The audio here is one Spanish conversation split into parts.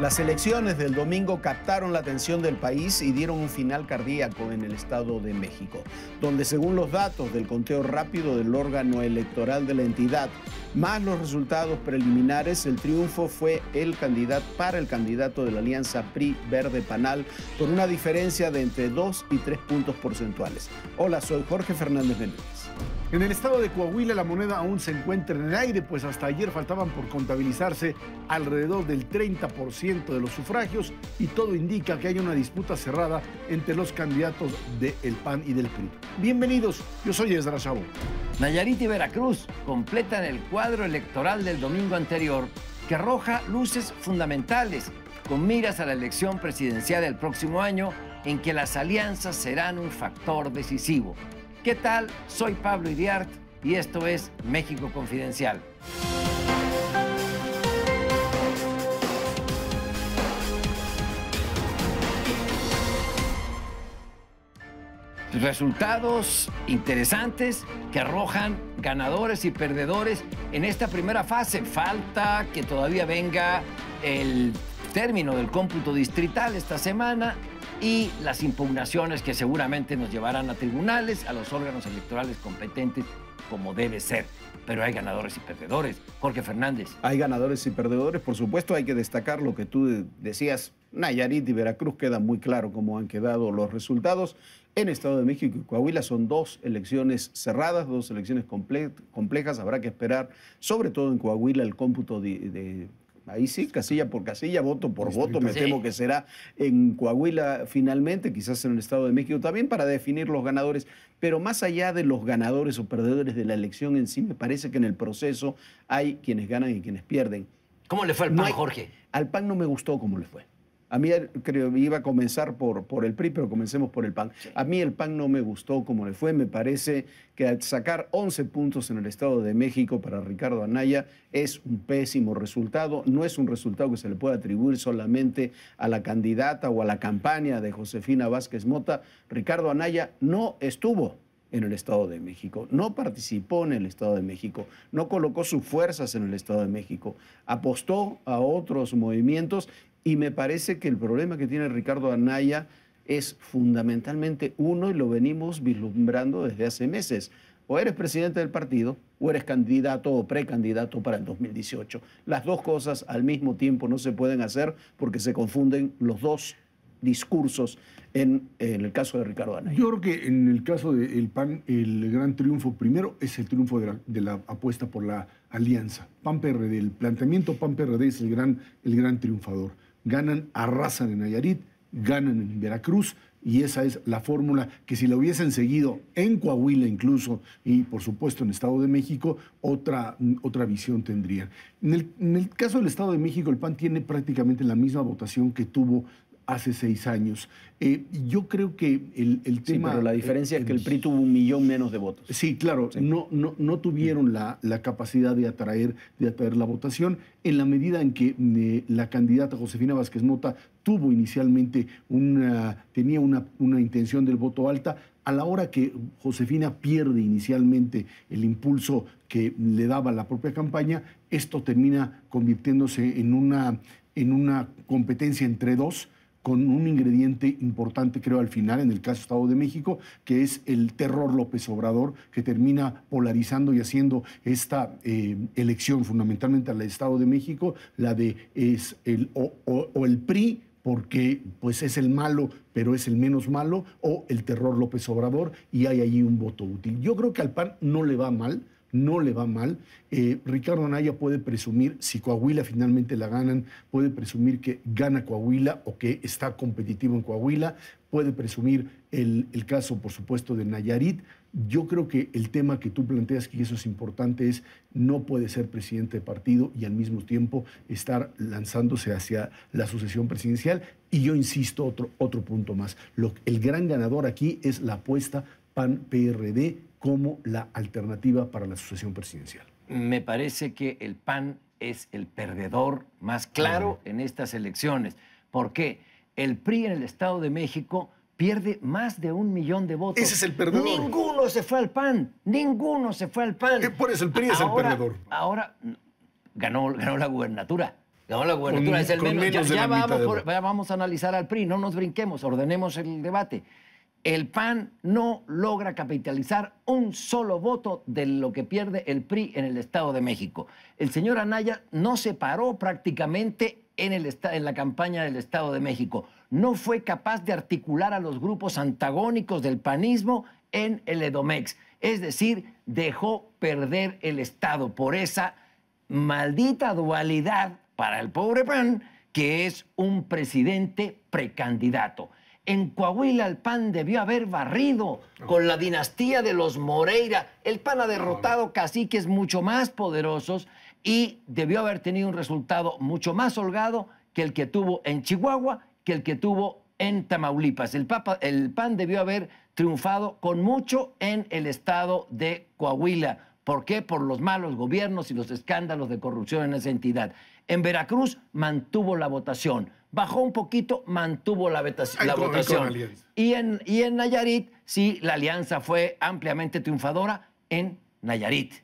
Las elecciones del domingo captaron la atención del país y dieron un final cardíaco en el Estado de México, donde según los datos del conteo rápido del órgano electoral de la entidad, más los resultados preliminares, el triunfo fue para el candidato de la alianza PRI-Verde-PANAL por una diferencia de entre 2 y 3 puntos porcentuales. Hola, soy Jorge Fernández Benítez. En el estado de Coahuila la moneda aún se encuentra en el aire, pues hasta ayer faltaban por contabilizarse alrededor del 30% de los sufragios y todo indica que hay una disputa cerrada entre los candidatos del PAN y del PRI. Bienvenidos, yo soy Esdras Chavo. Nayarit y Veracruz completan el cuadro electoral del domingo anterior que arroja luces fundamentales con miras a la elección presidencial del próximo año en que las alianzas serán un factor decisivo. ¿Qué tal? Soy Pablo Iriart y esto es México Confidencial. Resultados interesantes que arrojan ganadores y perdedores en esta primera fase. Falta que todavía venga el término del cómputo distrital esta semana y las impugnaciones que seguramente nos llevarán a tribunales, a los órganos electorales competentes, como debe ser. Pero hay ganadores y perdedores. Jorge Fernández. Hay ganadores y perdedores, por supuesto. Hay que destacar lo que tú decías. Nayarit y Veracruz queda muy claro cómo han quedado los resultados. En Estado de México y Coahuila son dos elecciones cerradas, dos elecciones complejas. Habrá que esperar, sobre todo en Coahuila, el cómputo ahí sí, casilla por casilla, voto por voto, me temo que será en Coahuila finalmente, quizás en el Estado de México también, para definir los ganadores. Pero más allá de los ganadores o perdedores de la elección en sí, me parece que en el proceso hay quienes ganan y quienes pierden. ¿Cómo le fue al PAN, Jorge? Al PAN no me gustó cómo le fue. A mí creo que iba a comenzar por el PRI, pero comencemos por el PAN. Sí. A mí el PAN no me gustó cómo le fue. Me parece que al sacar 11 puntos en el Estado de México para Ricardo Anaya es un pésimo resultado. No es un resultado que se le pueda atribuir solamente a la candidata o a la campaña de Josefina Vázquez Mota. Ricardo Anaya no estuvo en el Estado de México, no participó en el Estado de México, no colocó sus fuerzas en el Estado de México, apostó a otros movimientos. Y me parece que el problema que tiene Ricardo Anaya es fundamentalmente uno, y lo venimos vislumbrando desde hace meses. O eres presidente del partido, o eres candidato o precandidato para el 2018. Las dos cosas al mismo tiempo no se pueden hacer porque se confunden los dos discursos en el caso de Ricardo Anaya. Yo creo que en el caso del PAN, el gran triunfo primero es el triunfo de la apuesta por la alianza. PAN-PRD, el planteamiento PAN-PRD es el gran triunfador. Ganan, arrasan en Nayarit, ganan en Veracruz, y esa es la fórmula que si la hubiesen seguido en Coahuila incluso, y por supuesto en Estado de México, otra visión tendrían. En el caso del Estado de México, el PAN tiene prácticamente la misma votación que tuvo hace 6 años. Yo creo que el tema... Sí, pero la diferencia es que el PRI tuvo 1 millón menos de votos. Sí, claro. Sí. No tuvieron la capacidad de atraer la votación en la medida en que la candidata Josefina Vázquez Mota tuvo inicialmente tenía una intención del voto alta. A la hora que Josefina pierde inicialmente el impulso que le daba la propia campaña, esto termina convirtiéndose en una competencia entre dos, con un ingrediente importante, creo, al final, en el caso Estado de México, que es el terror López Obrador, que termina polarizando y haciendo esta elección fundamentalmente al Estado de México, la de el PRI, porque pues es el malo, pero es el menos malo, o el terror López Obrador, y hay allí un voto útil. Yo creo que al PAN no le va mal. Ricardo Anaya puede presumir, si Coahuila finalmente la ganan, puede presumir que gana Coahuila o que está competitivo en Coahuila, puede presumir el caso, por supuesto, de Nayarit. Yo creo que el tema que tú planteas, que eso es importante, es no puede ser presidente de partido y al mismo tiempo estar lanzándose hacia la sucesión presidencial. Y yo insisto, otro punto más. El gran ganador aquí es la apuesta PAN-PRD como la alternativa para la sucesión presidencial. Me parece que el PAN es el perdedor más claro en estas elecciones. ¿Por qué? El PRI en el Estado de México pierde más de 1 millón de votos. Ese es el perdedor. Ninguno se fue al PAN. Ninguno se fue al PAN. Por eso el PRI es el perdedor. Ahora ganó la gubernatura. No, la gubernatura es el menos. Ya vamos, vamos a analizar al PRI, no nos brinquemos, ordenemos el debate. El PAN no logra capitalizar un solo voto de lo que pierde el PRI en el Estado de México. El señor Anaya no se paró prácticamente en la campaña del Estado de México. No fue capaz de articular a los grupos antagónicos del panismo en el Edomex. Es decir, dejó perder el Estado por esa maldita dualidad para el pobre PAN, que es un presidente precandidato. En Coahuila el PAN debió haber barrido con la dinastía de los Moreira. El PAN ha derrotado caciques mucho más poderosos y debió haber tenido un resultado mucho más holgado que el que tuvo en Chihuahua, que el que tuvo en Tamaulipas. El PAN debió haber triunfado con mucho en el estado de Coahuila. ¿Por qué? Por los malos gobiernos y los escándalos de corrupción en esa entidad. En Veracruz mantuvo la votación. Bajó un poquito, mantuvo la votación. Y en Nayarit, sí, la alianza fue ampliamente triunfadora en Nayarit.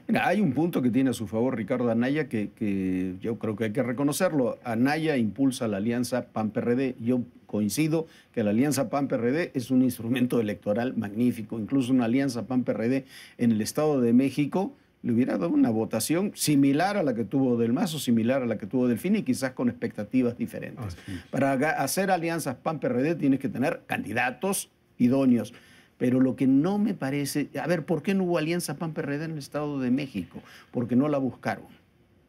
Mira, hay un punto que tiene a su favor Ricardo Anaya que yo creo que hay que reconocerlo. Anaya impulsa la alianza PAN-PRD. Yo coincido que la alianza PAN-PRD es un instrumento electoral magnífico. Incluso una alianza PAN-PRD en el Estado de México le hubiera dado una votación similar a la que tuvo Del Mazo, similar a la que tuvo Delfín y quizás con expectativas diferentes. Para hacer alianzas PAN-PRD tienes que tener candidatos idóneos. Pero lo que no me parece... A ver, ¿por qué no hubo alianza PAN-PRD en el Estado de México? Porque no la buscaron.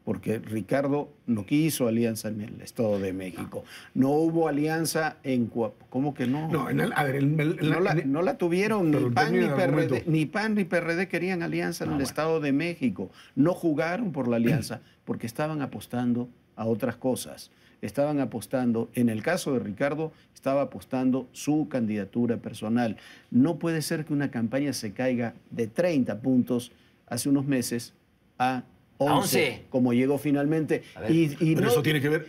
Porque Ricardo no quiso alianza en el Estado de México. No hubo alianza en... ¿Cómo que no? No, no la tuvieron. Ni PAN ni PRD. Ni PAN ni PRD querían alianza en el Estado de México. No jugaron por la alianza porque estaban apostando a otras cosas. Estaban apostando, en el caso de Ricardo, estaba apostando su candidatura personal. No puede ser que una campaña se caiga de 30 puntos hace unos meses a 11, como llegó finalmente. Pero eso tiene que ver...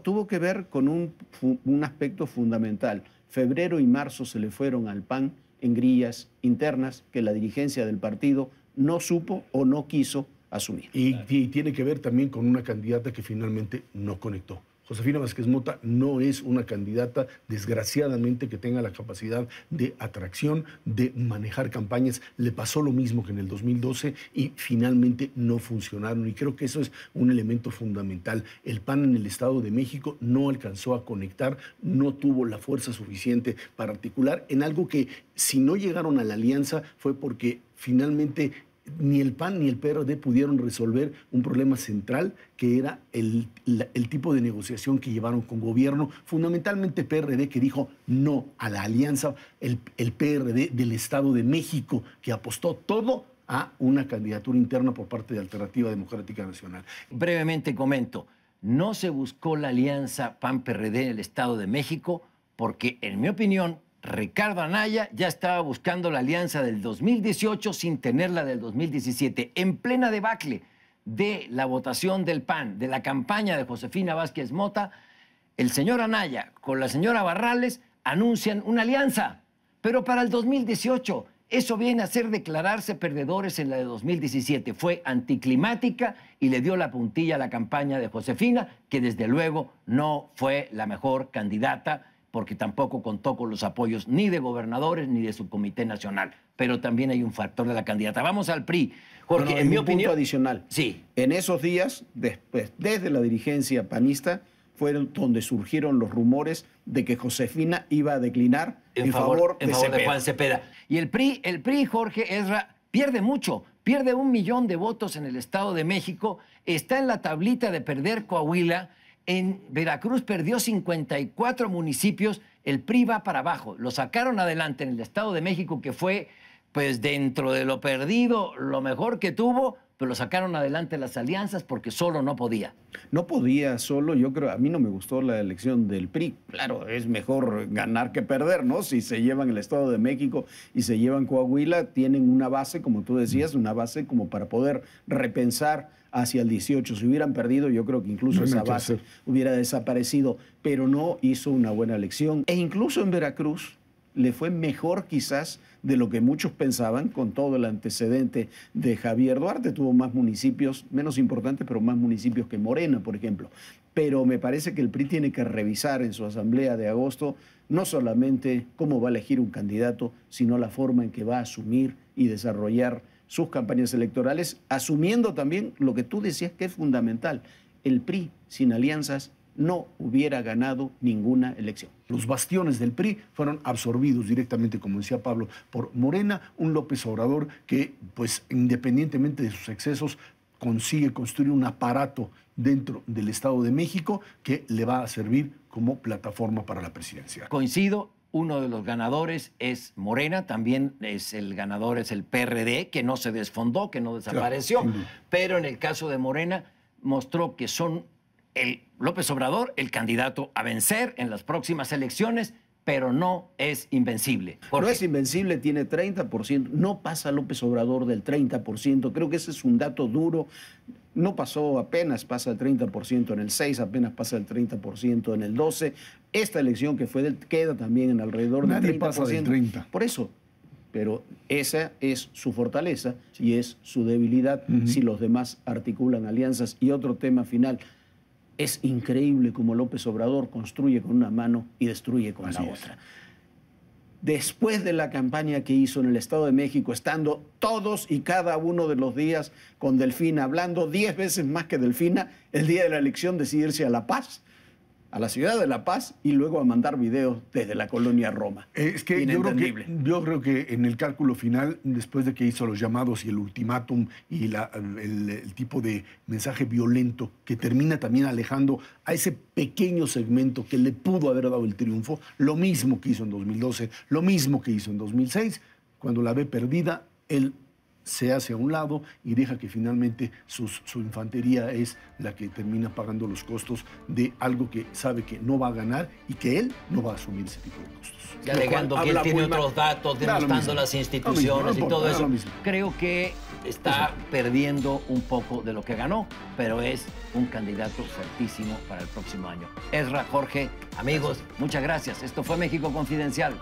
tuvo que ver con un aspecto fundamental. Febrero y marzo se le fueron al PAN en grillas internas que la dirigencia del partido no supo o no quiso asumir. Y tiene que ver también con una candidata que finalmente no conectó. Josefina Vázquez Mota no es una candidata, desgraciadamente, que tenga la capacidad de atracción, de manejar campañas. Le pasó lo mismo que en el 2012 y finalmente no funcionaron. Y creo que eso es un elemento fundamental. El PAN en el Estado de México no alcanzó a conectar, no tuvo la fuerza suficiente para articular en algo que, si no llegaron a la alianza, fue porque finalmente ni el PAN ni el PRD pudieron resolver un problema central, que era el tipo de negociación que llevaron con gobierno, fundamentalmente PRD, que dijo no a la alianza, el PRD del Estado de México, que apostó todo a una candidatura interna por parte de Alternativa Democrática Nacional. Brevemente comento, no se buscó la alianza PAN-PRD en el Estado de México porque, en mi opinión, Ricardo Anaya ya estaba buscando la alianza del 2018 sin tenerla del 2017. En plena debacle de la votación del PAN, de la campaña de Josefina Vázquez Mota, el señor Anaya con la señora Barrales anuncian una alianza. Pero para el 2018, eso viene a ser declararse perdedores en la de 2017. Fue anticlimática y le dio la puntilla a la campaña de Josefina, que desde luego no fue la mejor candidata, porque tampoco contó con los apoyos ni de gobernadores ni de su comité nacional. Pero también hay un factor de la candidata. Vamos al PRI. Jorge, en mi opinión... punto adicional. Sí. En esos días, desde la dirigencia panista, fueron donde surgieron los rumores de que Josefina iba a declinar en favor de Juan Cepeda. Y el PRI, Jorge Ezra, pierde mucho. Pierde 1 millón de votos en el Estado de México. Está en la tablita de perder Coahuila. En Veracruz perdió 54 municipios, el PRI va para abajo. Lo sacaron adelante en el Estado de México, que fue, pues, dentro de lo perdido, lo mejor que tuvo, pero lo sacaron adelante las alianzas porque solo no podía. No podía solo, yo creo, a mí no me gustó la elección del PRI. Claro, es mejor ganar que perder, ¿no? Si se llevan el Estado de México y se llevan Coahuila, tienen una base, como tú decías, una base como para poder repensar hacia el 18. Si hubieran perdido, yo creo que incluso esa base hubiera desaparecido, pero no hizo una buena elección. E incluso en Veracruz, le fue mejor quizás de lo que muchos pensaban, con todo el antecedente de Javier Duarte. Tuvo más municipios, menos importantes, pero más municipios que Morena, por ejemplo. Pero me parece que el PRI tiene que revisar en su asamblea de agosto no solamente cómo va a elegir un candidato, sino la forma en que va a asumir y desarrollar sus campañas electorales, asumiendo también lo que tú decías que es fundamental. El PRI sin alianzas no hubiera ganado ninguna elección. Los bastiones del PRI fueron absorbidos directamente, como decía Pablo, por Morena, un López Obrador que, pues, independientemente de sus excesos, consigue construir un aparato dentro del Estado de México que le va a servir como plataforma para la presidencia. Coincido, uno de los ganadores es Morena, también el ganador es el PRD, que no se desfondó, que no desapareció, claro, pero en el caso de Morena mostró que son el López Obrador, el candidato a vencer en las próximas elecciones, pero no es invencible. No es invencible, tiene 30%. No pasa López Obrador del 30%. Creo que ese es un dato duro. No pasó, apenas pasa el 30% en el 6, apenas pasa el 30% en el 12. Esta elección que fue queda también en alrededor del 30%. Nadie pasa del 30%. Por eso. Pero esa es su fortaleza y es su debilidad si los demás articulan alianzas. Y otro tema final. Es increíble cómo López Obrador construye con una mano y destruye con la otra. Después de la campaña que hizo en el Estado de México, estando todos y cada uno de los días con Delfina, hablando 10 veces más que Delfina, el día de la elección decide irse a La Paz, a la ciudad de La Paz, y luego a mandar videos desde la colonia Roma. Es que yo creo que en el cálculo final, después de que hizo los llamados y el ultimátum y el tipo de mensaje violento que termina también alejando a ese pequeño segmento que le pudo haber dado el triunfo, lo mismo que hizo en 2012, lo mismo que hizo en 2006, cuando la ve perdida, él se hace a un lado y deja que finalmente su infantería es la que termina pagando los costos de algo que sabe que no va a ganar y que él no va a asumir ese tipo de costos. Y alegando que él tiene otros datos, denostando las instituciones y todo eso. Creo que está perdiendo un poco de lo que ganó, pero es un candidato fuertísimo para el próximo año. Ezra, Jorge, amigos, muchas gracias. Esto fue México Confidencial.